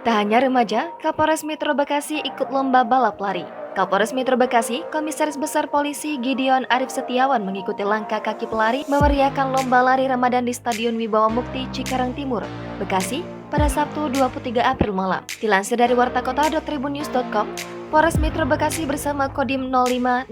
Tak hanya remaja, Kapolres Metro Bekasi ikut lomba balap lari. Kapolres Metro Bekasi, Komisaris Besar Polisi Gideon Arif Setiawan mengikuti langkah kaki pelari memeriahkan lomba lari Ramadan di Stadion Wibawa Mukti, Cikarang Timur, Bekasi, pada Sabtu 23 April malam. Dilansir dari wartakota.tribunnews.com, Polres Metro Bekasi bersama Kodim 0509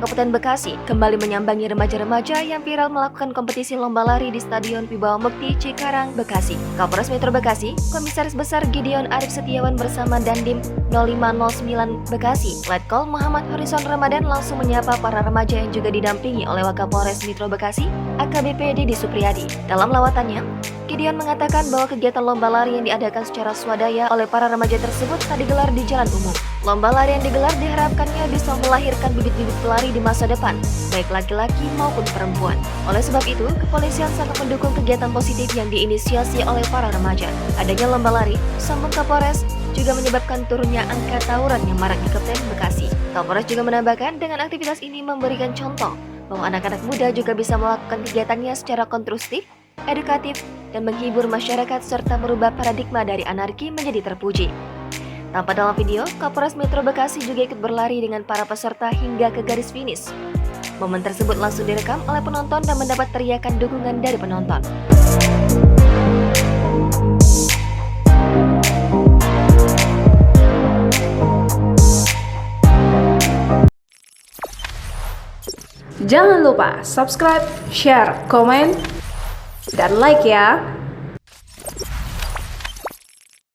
Kabupaten Bekasi kembali menyambangi remaja-remaja yang viral melakukan kompetisi lomba lari di Stadion Wibawa Mukti, Cikarang, Bekasi. Kapolres Metro Bekasi, Komisaris Besar Gideon Arif Setiawan bersama Dandim 0509 Bekasi, Letkol Muhammad Horizon Ramadan langsung menyapa para remaja yang juga didampingi oleh Wakapolres Metro Bekasi, AKBP Didi Supriyadi. Dalam lawatannya, Gideon mengatakan bahwa kegiatan lomba lari yang diadakan secara swadaya oleh para remaja tersebut tak digelar di jalan umum. Lomba lari yang digelar diharapkannya bisa melahirkan bibit-bibit pelari di masa depan, baik laki-laki maupun perempuan. Oleh sebab itu, kepolisian sangat mendukung kegiatan positif yang diinisiasi oleh para remaja. Adanya lomba lari, sambung Kapolres, juga menyebabkan turunnya angka tawuran yang marak di Kabupaten Bekasi. Kapolres juga menambahkan dengan aktivitas ini memberikan contoh bahwa anak-anak muda juga bisa melakukan kegiatannya secara konstruktif, edukatif, dan menghibur masyarakat serta merubah paradigma dari anarki menjadi terpuji. Tampak dalam video, Kapolres Metro Bekasi juga ikut berlari dengan para peserta hingga ke garis finish. Momen tersebut langsung direkam oleh penonton dan mendapat teriakan dukungan dari penonton. Jangan lupa subscribe, share, komen, dan like ya.